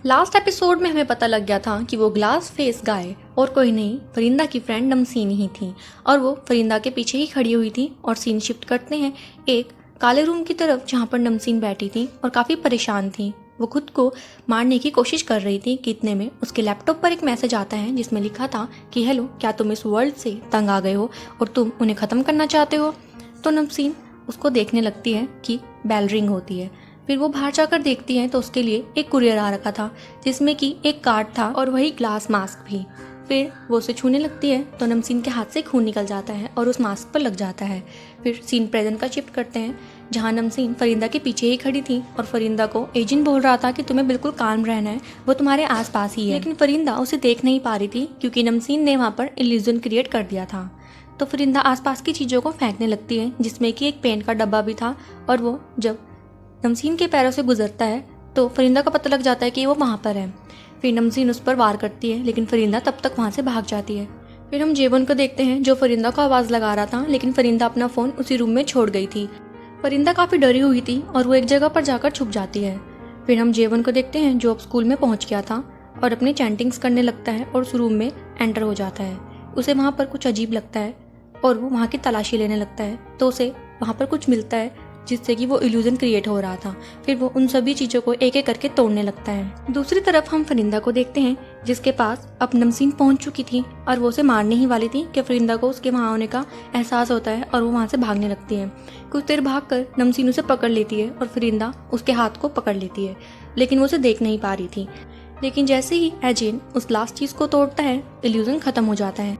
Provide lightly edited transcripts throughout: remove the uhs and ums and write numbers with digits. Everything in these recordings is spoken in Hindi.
लास्ट एपिसोड में हमें पता लग गया था कि वो ग्लास फेस गाय और कोई नहीं फरिंदा की फ्रेंड नमसीन ही थी और वो फरिंदा के पीछे ही खड़ी हुई थी। और सीन शिफ्ट करते हैं एक काले रूम की तरफ जहाँ पर नमसीन बैठी थी और काफ़ी परेशान थी। वो खुद को मारने की कोशिश कर रही थी कि इतने में उसके लैपटॉप पर एक मैसेज आता है जिसमें लिखा था कि हेलो, क्या तुम इस वर्ल्ड से तंग आ गए हो और तुम उन्हें ख़त्म करना चाहते हो। तो नमसीन उसको देखने लगती है कि बेल रिंग होती है। फिर वो बाहर जाकर देखती है तो उसके लिए एक कुरियर आ रखा था जिसमें कि एक कार्ड था और वही ग्लास मास्क भी। फिर वो उसे छूने लगती है तो नमसीन के हाथ से खून निकल जाता है और उस मास्क पर लग जाता है। फिर सीन प्रेजेंट का शिफ्ट करते हैं जहाँ नमसीन फरिंदा के पीछे ही खड़ी थी और फरिंदा को एजेंट बोल रहा था कि तुम्हें बिल्कुल काम रहना है, वो तुम्हारे आसपास ही है। लेकिन फरिंदा उसे देख नहीं पा रही थी क्योंकि नमसीन ने वहाँ पर इल्यूजन क्रिएट कर दिया था। तो फरिंदा आसपास की चीज़ों को फेंकने लगती है जिसमें कि एक पेंट का डब्बा भी था और वो जब नमसीन के पैरों से गुजरता है तो फरिंदा को पता लग जाता है कि वो वहाँ पर है। फिर नमसीन उस पर वार करती है लेकिन फरिंदा तब तक वहाँ से भाग जाती है। फिर हम जेवन को देखते हैं जो फरिंदा को आवाज़ लगा रहा था लेकिन फरिंदा अपना फ़ोन उसी रूम में छोड़ गई थी। फरिंदा काफ़ी डरी हुई थी और वो एक जगह पर जाकर छुप जाती है। फिर हम जेवन को देखते हैं जो अब स्कूल में पहुँच गया था और अपनी चैंटिंग्स करने लगता है और उस रूम में एंटर हो जाता है। उसे वहाँ पर कुछ अजीब लगता है और वो वहाँ की तलाशी लेने लगता है तो उसे वहाँ पर कुछ मिलता है जिससे कि वो इल्यूजन क्रिएट हो रहा था। फिर वो उन सभी चीज़ों को एक एक करके तोड़ने लगता है। दूसरी तरफ हम फरिंदा को देखते हैं जिसके पास अब नमसीन पहुंच चुकी थी और वो उसे मारने ही वाली थी कि फरिंदा को उसके वहाँ होने का एहसास होता है और वो वहाँ से भागने लगती है। कुछ देर भागकर नमसीन उसे पकड़ लेती है और फरिंदा उसके हाथ को पकड़ लेती है लेकिन वो उसे देख नहीं पा रही थी। लेकिन जैसे ही एजिन उस लास्ट चीज़ को तोड़ता है इल्यूजन खत्म हो जाता है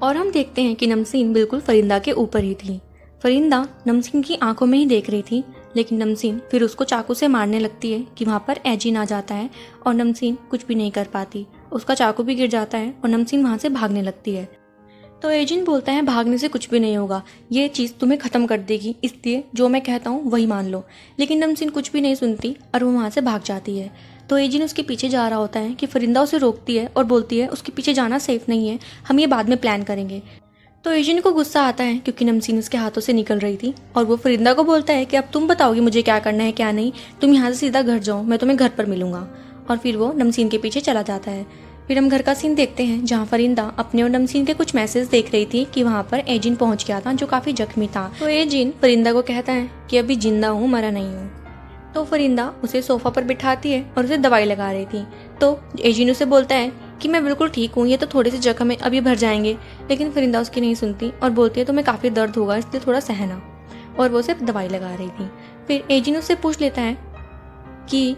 और हम देखते हैं कि नमसीन बिल्कुल फरिंदा के ऊपर ही थी। फरिंदा नमसीन की आंखों में ही देख रही थी लेकिन नमसीन फिर उसको चाकू से मारने लगती है कि वहाँ पर एजिन आ जाता है और नमसीन कुछ भी नहीं कर पाती। उसका चाकू भी गिर जाता है और नमसीन वहाँ से भागने लगती है। तो एजिन बोलता है भागने से कुछ भी नहीं होगा, ये चीज़ तुम्हें ख़त्म कर देगी, इसलिए जो मैं कहता हूँ वही मान लो। लेकिन नमसीन कुछ भी नहीं सुनती और वो वहाँ से भाग जाती है। तो एजिन उसके पीछे जा रहा होता है कि फरिंदा उसे रोकती है और बोलती है उसके पीछे जाना सेफ नहीं है, हम ये बाद में प्लान करेंगे। तो एजिन को गुस्सा आता है क्योंकि नमसीन उसके हाथों से निकल रही थी और वो फरिंदा को बोलता है कि अब तुम बताओगी मुझे क्या करना है क्या नहीं, तुम यहाँ से सीधा घर जाओ, मैं तुम्हें घर पर मिलूंगा। और फिर वो नमसीन के पीछे चला जाता है। फिर हम घर का सीन देखते हैं जहाँ फरिंदा अपने और नमसीन के कुछ मैसेज देख रही थी कि वहाँ पर एजिन पहुँच गया था जो काफ़ी जख्मी था। तो एजिन फरिंदा को कहता है कि अभी जिंदा हूँ, मरा नहीं हूँ। तो फरिंदा उसे सोफा पर बिठाती है और उसे दवाई लगा रही थी। तो एजिन उसे बोलता है कि मैं बिल्कुल ठीक हूँ, ये तो थोड़े से जख्म है, अभी भर जाएंगे। लेकिन फरिंदा उसकी नहीं सुनती और बोलती है तुम्हें काफ़ी दर्द होगा इसलिए थोड़ा सहना, और वो उसे दवाई लगा रही थी। फिर एजिन उससे पूछ लेता है कि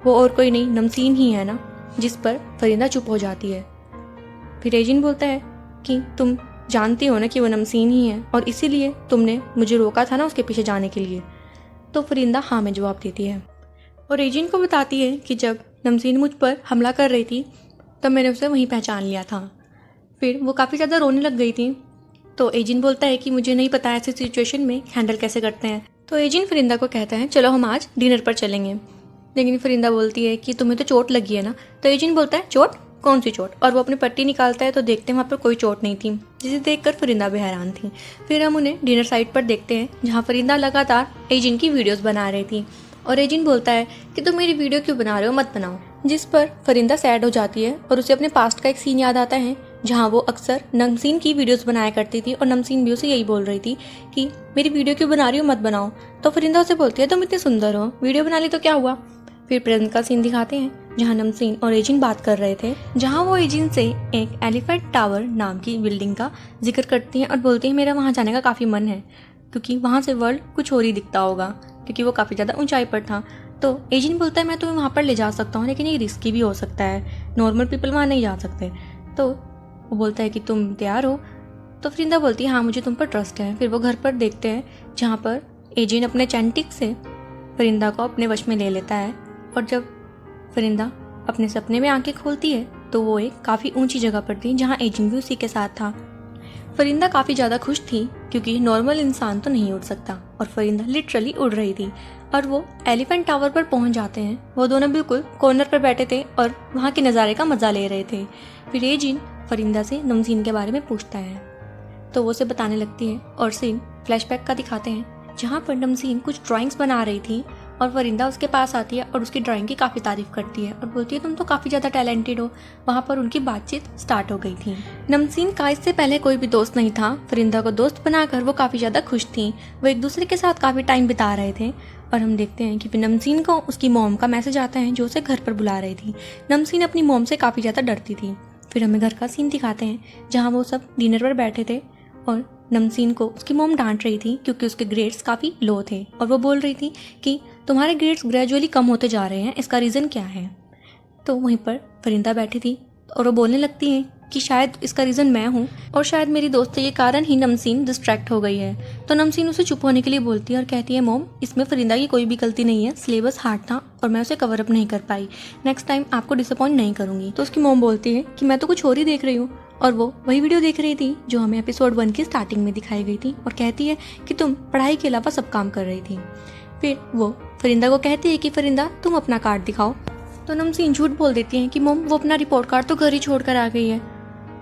वो और कोई नहीं नमसीन ही है ना, जिस पर फरिंदा चुप हो जाती है। फिर एजिन बोलता है कि तुम जानती हो ना कि वो नमसीन ही है और इसीलिए तुमने मुझे रोका था ना उसके पीछे जाने के लिए। तो फरिंदा हाँ में जवाब देती है और एजिन को बताती है कि जब नमसीन मुझ पर हमला कर रही थी तब मैंने उसे वहीं पहचान लिया था। फिर वो काफ़ी ज़्यादा रोने लग गई थी। तो एजिन बोलता है कि मुझे नहीं पता ऐसी सिचुएशन में हैंडल कैसे करते हैं। तो एजिन फरिंदा को कहता है चलो हम आज डिनर पर चलेंगे। लेकिन फरिंदा बोलती है कि तुम्हें तो चोट लगी है ना। तो एजिन बोलता है चोट, कौन सी चोट, और वो अपनी पट्टी निकालता है तो देखते हैं वहाँ पर कोई चोट नहीं थी, जिसे देखकर फरिंदा भी हैरान थी। फिर हम उन्हें डिनर साइट पर देखते हैं जहाँ फरिंदा लगातार एजिन की वीडियोस बना रही थी और एजिन बोलता है कि तुम मेरी वीडियो क्यों बना रहे हो, मत बनाओ। जिस पर फरिंदा सैड हो जाती है और उसे अपने पास्ट का एक सीन याद आता है जहाँ वो अक्सर नमसीन की वीडियोस बनाया करती थी और नमसीन भी उसे यही बोल रही थी कि मेरी वीडियो क्यों बना रही हो, मत बनाओ। तो फरिंदा उसे बोलती है तुम इतनी सुंदर हो, वीडियो बना ली तो क्या हुआ। फिर प्रेजेंट का सीन दिखाते हैं जहाँ नमसीन और एजिन बात कर रहे थे, जहाँ वो एजिन से एक एलिफेंट टावर नाम की बिल्डिंग का जिक्र करती हैं और बोलती है मेरा वहाँ जाने का काफ़ी मन है क्योंकि वहाँ से वर्ल्ड कुछ और ही दिखता होगा, क्योंकि वो काफ़ी ज़्यादा ऊंचाई पर था। तो एजिन बोलता है मैं तुम्हें वहाँ पर ले जा सकता हूँ लेकिन ये रिस्की भी हो सकता है, नॉर्मल पीपल वहाँ नहीं जा सकते। तो वो बोलता है कि तुम तैयार हो। तो फरिंदा बोलती है हाँ मुझे तुम पर ट्रस्ट है। फिर वो घर पर देखते हैं जहाँ पर एजिन अपने चैंटिक से फरिंदा को अपने वश में ले लेता है और जब फरिंदा अपने सपने में आंखें खोलती है तो वो एक काफ़ी ऊंची जगह पर थी जहाँ एजिन भी उसी के साथ था। फरिंदा काफ़ी ज़्यादा खुश थी क्योंकि नॉर्मल इंसान तो नहीं उड़ सकता और फरिंदा लिटरली उड़ रही थी और वो एलिफेंट टावर पर पहुंच जाते हैं। वो दोनों बिल्कुल कॉर्नर पर बैठे थे और वहाँ के नज़ारे का मज़ा ले रहे थे। फिर एजिन फरिंदा से नमसीन के बारे में पूछता है तो वो उसे बताने लगती है और सीन फ्लैशबैक का दिखाते हैं जहाँ पर नमसीन कुछ ड्राइंग्स बना रही थी और फरिंदा उसके पास आती है और उसकी ड्राइंग की काफ़ी तारीफ करती है और बोलती है तुम तो काफ़ी ज़्यादा टैलेंटेड हो। वहाँ पर उनकी बातचीत स्टार्ट हो गई थी। नमसीन का इससे पहले कोई भी दोस्त नहीं था। फरिंदा को दोस्त बनाकर वो काफ़ी ज़्यादा खुश थी। वो एक दूसरे के साथ काफ़ी टाइम बिता रहे थे और हम देखते हैं कि फिर नमसीन को उसकी मॉम का मैसेज आता है जो उसे घर पर बुला रही थी। नमसीन अपनी मॉम से काफ़ी ज़्यादा डरती थी। फिर हमें घर का सीन दिखाते हैं जहाँ वो सब डिनर पर बैठे थे और नमसीन को उसकी मॉम डांट रही थी क्योंकि उसके ग्रेड्स काफ़ी लो थे और वो बोल रही थी कि तुम्हारे ग्रेड्स ग्रेजुअली कम होते जा रहे हैं, इसका रीज़न क्या है। तो वहीं पर फरिंदा बैठी थी और वो बोलने लगती है कि शायद इसका रीज़न मैं हूँ और शायद मेरी दोस्ती के कारण ही नमसीन डिस्ट्रैक्ट हो गई है। तो नमसीन उसे चुप होने के लिए बोलती है और कहती है मॉम इसमें फरिंदा की कोई भी गलती नहीं है, सिलेबस हार्ड था और मैं उसे कवर अप नहीं कर पाई, नेक्स्ट टाइम आपको डिसअपॉइंट नहीं करूँगी। तो उसकी मॉम बोलती है कि मैं तो कुछ और ही देख रही हूँ और वो वही वीडियो देख रही थी जो हमें एपिसोड 1 की स्टार्टिंग में दिखाई गई थी और कहती है कि तुम पढ़ाई के अलावा सब काम कर रही थी। फिर वो फरिंदा को कहती है कि फरिंदा तुम अपना कार्ड दिखाओ। तो नमसीन झूठ बोल देती है कि मॉम वो अपना रिपोर्ट कार्ड तो घर ही छोड़ कर आ गई है।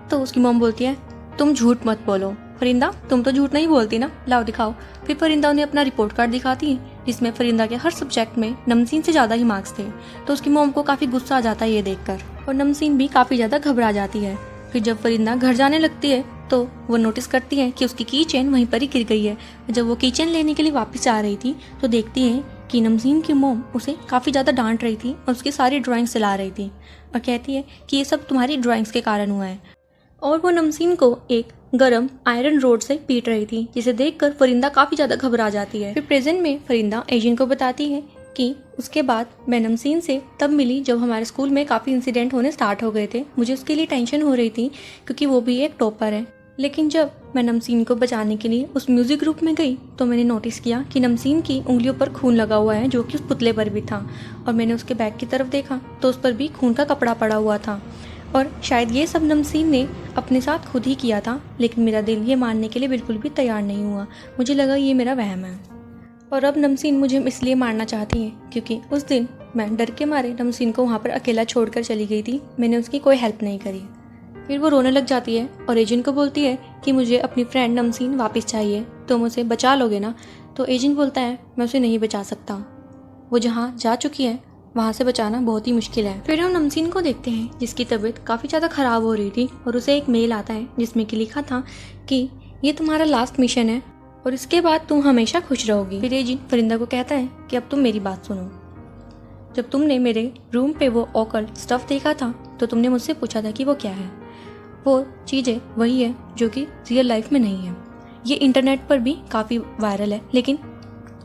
तो उसकी मॉम बोलती है तुम झूठ मत बोलो फरिंदा, तुम तो झूठ नहीं बोलती ना, लाओ दिखाओ। फिर फरिंदा उन्हें अपना रिपोर्ट कार्ड दिखाती है जिसमें फरिंदा के हर सब्जेक्ट में नमसीन से ज़्यादा ही मार्क्स थे। तो उसकी मॉम को काफ़ी गुस्सा आ जाता है ये देखकर और नमसीन भी काफ़ी ज़्यादा घबरा जाती है। फिर जब फरिंदा घर जाने लगती है तो वो नोटिस करती है कि उसकी की चेन वहीं पर ही गिर गई है। जब वो की चेन लेने के लिए वापस आ रही थी तो देखती है कि नमसीन की मोम उसे काफ़ी ज़्यादा डांट रही थी और उसकी सारी ड्राइंग्स चला रही थी और कहती है कि ये सब तुम्हारी ड्राइंग्स के कारण हुआ है। और वो नमसीन को एक गरम आयरन रोड से पीट रही थी जिसे देखकर फरिंदा काफ़ी ज़्यादा घबरा जाती है। फिर प्रेजेंट में फरिंदा एजिन को बताती है कि उसके बाद मैं नमसीन से तब मिली जब हमारे स्कूल में काफ़ी इंसिडेंट होने स्टार्ट हो गए थे। मुझे उसके लिए टेंशन हो रही थी क्योंकि वो भी एक टॉपर है। लेकिन जब मैं नमसीन को बचाने के लिए उस म्यूज़िक ग्रुप में गई तो मैंने नोटिस किया कि नमसीन की उंगलियों पर खून लगा हुआ है जो कि उस पुतले पर भी था और मैंने उसके बैग की तरफ देखा तो उस पर भी खून का कपड़ा पड़ा हुआ था और शायद ये सब नमसीन ने अपने साथ खुद ही किया था। लेकिन मेरा दिल ये मानने के लिए बिल्कुल भी तैयार नहीं हुआ। मुझे लगा ये मेरा वहम है और अब नमसीन मुझे इसलिए मारना चाहती है क्योंकि उस दिन मैं डर के मारे नमसीन को वहाँ पर अकेला छोड़कर चली गई थी। मैंने उसकी कोई हेल्प नहीं करी। फिर वो रोने लग जाती है और एजेंट को बोलती है कि मुझे अपनी फ्रेंड नमसीन वापस चाहिए, तुम उसे बचा लोगे ना। तो एजेंट बोलता है मैं उसे नहीं बचा सकता, वो जहाँ जा चुकी है वहाँ से बचाना बहुत ही मुश्किल है। फिर हम नमसीन को देखते हैं जिसकी तबीयत काफ़ी ज़्यादा ख़राब हो रही थी और उसे एक मेल आता है जिसमें कि लिखा था कि ये तुम्हारा लास्ट मिशन है और इसके बाद तुम हमेशा खुश रहोगी। फिर एजेंट फरिंदा को कहता है कि अब तुम मेरी बात सुनो, जब तुमने मेरे रूम पे वो ऑकल्ट स्टफ देखा था तो तुमने मुझसे पूछा था कि वो क्या है। वो चीज़ें वही है जो कि रियल लाइफ में नहीं है। ये इंटरनेट पर भी काफ़ी वायरल है लेकिन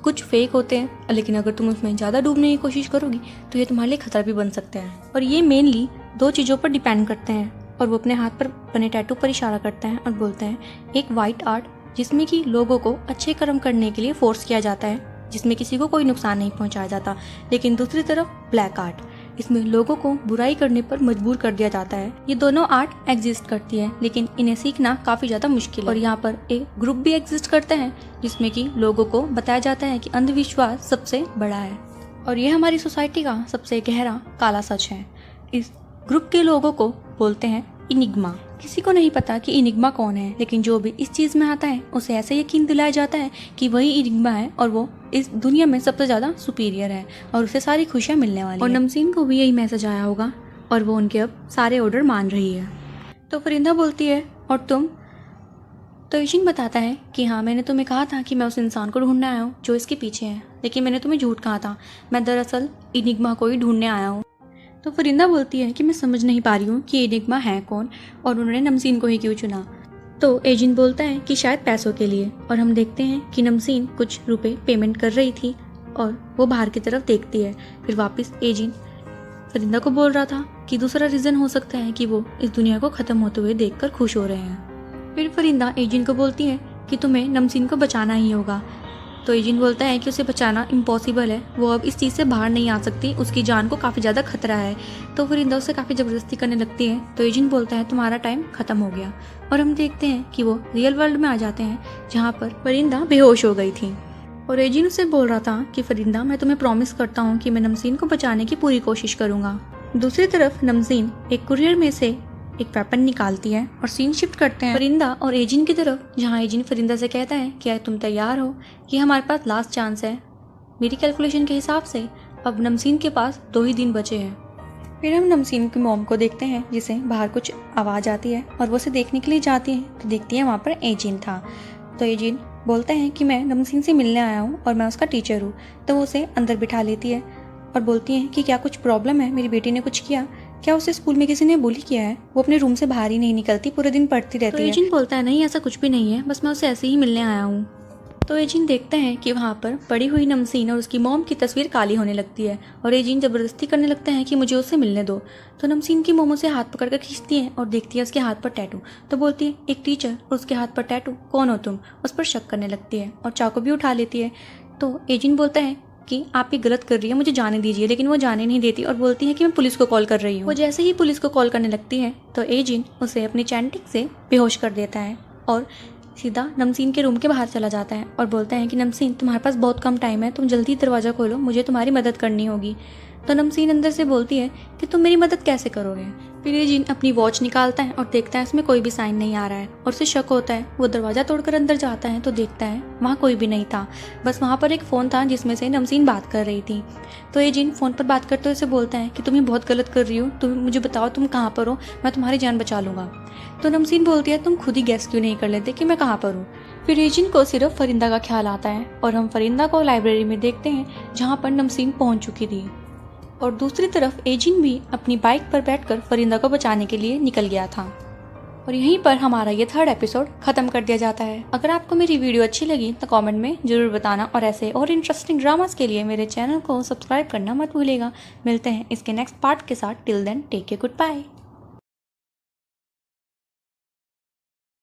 कुछ फेक होते हैं, लेकिन अगर तुम उसमें ज़्यादा डूबने की कोशिश करोगी तो ये तुम्हारे लिए खतरा भी बन सकते हैं। और ये मेनली 2 चीज़ों पर डिपेंड करते हैं। और वो अपने हाथ पर बने टैटू पर इशारा करते हैं और बोलते हैं एक वाइट आर्ट जिसमें कि लोगों को अच्छे कर्म करने के लिए फोर्स किया जाता है, जिसमें किसी को कोई नुकसान नहीं पहुंचाया जाता। लेकिन दूसरी तरफ ब्लैक आर्ट, इसमें लोगों को बुराई करने पर मजबूर कर दिया जाता है। ये दोनों आर्ट एग्जिस्ट करती है लेकिन इन्हें सीखना काफ़ी ज़्यादा मुश्किल है। और यहाँ पर एक ग्रुप भी एग्जिस्ट करते हैं जिसमें कि लोगों को बताया जाता है कि अंधविश्वास सबसे बड़ा है और ये हमारी सोसाइटी का सबसे गहरा काला सच है। इस ग्रुप के लोगों को बोलते हैं इनिग्मा। किसी को नहीं पता कि इनिग्मा कौन है, लेकिन जो भी इस चीज़ में आता है उसे ऐसे यकीन दिलाया जाता है कि वही इनिग्मा है और वो इस दुनिया में सबसे ज़्यादा सुपीरियर है और उसे सारी खुशियाँ मिलने वाली और नमसीन को भी यही मैसेज आया होगा और वो उनके अब सारे ऑर्डर मान रही है। तो फरिंदा बोलती है और तुम? तो एजिन बताता है कि हाँ, मैंने तुम्हें कहा था कि मैं उस इंसान को ढूंढने आया हूँ जो इसके पीछे है, लेकिन मैंने तुम्हें झूठ कहा था, मैं दरअसल इनिग्मा को ही ढूंढने आया हूँ। तो फरिंदा बोलती है कि मैं समझ नहीं पा रही हूँ कि इनिग्मा है कौन और उन्होंने नमसीन को ही क्यों चुना। तो एजिन बोलता है कि शायद पैसों के लिए और हम देखते हैं कि नमसीन कुछ रुपए पेमेंट कर रही थी और वो बाहर की तरफ देखती है। फिर वापस एजिन फरिंदा को बोल रहा था कि दूसरा रीज़न हो सकता है कि वो इस दुनिया को ख़त्म होते हुए देखकर खुश हो रहे हैं। फिर फरिंदा एजिन को बोलती है कि तुम्हें नमसीन को बचाना ही होगा। तो एजिन बोलता है कि उसे बचाना इम्पॉसिबल है, वो अब इस चीज़ से बाहर नहीं आ सकती, उसकी जान को काफ़ी ज़्यादा खतरा है। तो फरिंदा उसे काफ़ी ज़बरदस्ती करने लगती है। तो एजिन बोलता है तुम्हारा टाइम ख़त्म हो गया और हम देखते हैं कि वो रियल वर्ल्ड में आ जाते हैं जहाँ पर फरिंदा बेहोश हो गई थी और एजिन उसे बोल रहा था कि फरिंदा, मैं तुम्हें प्रॉमिस करता हूँ कि मैं नमसीन को बचाने की पूरी कोशिश करूँगा। दूसरी तरफ नमसीन एक कुरियर में से एक वेपन निकालती है और सीन शिफ्ट करते हैं फरिंदा और एजिन की तरफ, जहाँ एजिन फरिंदा से कहता है क्या तुम तैयार हो, ये हमारे पास लास्ट चांस है मेरी कैलकुलेशन के हिसाब से अब नमसीन के पास 2 ही दिन बचे हैं। फिर हम नमसीन की मॉम को देखते हैं, जिसे बाहर कुछ आवाज़ आती है और वो उसे देखने के लिए जाती है तो देखती है वहाँ पर एजिन था। तो एजिन बोलता है कि मैं नमसीन से मिलने आया हूँ और मैं उसका टीचर हूँ। तो वो उसे अंदर बिठा लेती है और बोलती है कि क्या कुछ प्रॉब्लम है, मेरी बेटी ने कुछ किया, क्या उसे स्कूल में किसी ने बुली किया है? वो अपने रूम से बाहर ही नहीं निकलती, पूरे दिन पढ़ती रहती है। एजिन बोलता है नहीं, ऐसा कुछ भी नहीं है, बस मैं उसे ऐसे ही मिलने आया हूँ। तो एजिन देखते हैं कि वहाँ पर पड़ी हुई नमसीन और उसकी मॉम की तस्वीर काली होने लगती है और एजिन ज़बरदस्ती करने लगता है कि मुझे उससे मिलने दो। तो नमसीन की मॉम उसे हाथ पकड़कर खींचती है और देखती है उसके हाथ पर टैटू। तो बोलती है एक टीचर और उसके हाथ पर टैटू, कौन हो तुम? उस पर शक करने लगती है और चाकू भी उठा लेती है। तो एजिन बोलता है कि आप ये गलत कर रही है, मुझे जाने दीजिए, लेकिन वो जाने नहीं देती और बोलती है कि मैं पुलिस को कॉल कर रही हूँ। वो जैसे ही पुलिस को कॉल करने लगती है तो एजिन उसे अपनी चैंटिक से बेहोश कर देता है और सीधा नमसीन के रूम के बाहर चला जाता है और बोलता है कि नमसीन, तुम्हारे पास बहुत कम टाइम है, तुम जल्दी दरवाज़ा खोलो, मुझे तुम्हारी मदद करनी होगी। तो नमसीन अंदर से बोलती है कि तुम मेरी मदद कैसे करोगे? फिर एजिन अपनी वॉच निकालता है और देखता है इसमें कोई भी साइन नहीं आ रहा है और उसे शक होता है। वो दरवाज़ा तोड़कर अंदर जाता है तो देखता है वहाँ कोई भी नहीं था, बस वहाँ पर एक फ़ोन था जिसमें से नमसीन बात कर रही थी। तो एजिन फ़ोन पर बात करते हुए उसे बोलता है कि तुम ये बहुत गलत कर रही हो, तुम मुझे बताओ तुम कहाँ पर हो, मैं तुम्हारी जान बचा लूँगा। तो नमसीन बोलती है तुम खुद ही गैस क्यों नहीं कर लेते कि मैं कहाँ पर हूँ। फिर एजिन को सिर्फ फरिंदा का ख्याल आता है और हम फरिंदा को लाइब्रेरी में देखते हैं जहाँ पर नमसीन पहुँच चुकी थी और दूसरी तरफ एजिन भी अपनी बाइक पर बैठकर फरिंदा को बचाने के लिए निकल गया था। और यहीं पर हमारा ये 3rd एपिसोड खत्म कर दिया जाता है। अगर आपको मेरी वीडियो अच्छी लगी तो कमेंट में जरूर बताना और ऐसे और इंटरेस्टिंग ड्रामास के लिए मेरे चैनल को सब्सक्राइब करना मत भूलिएगा। मिलते हैं इसके नेक्स्ट पार्ट के साथ। Till then take care, good bye.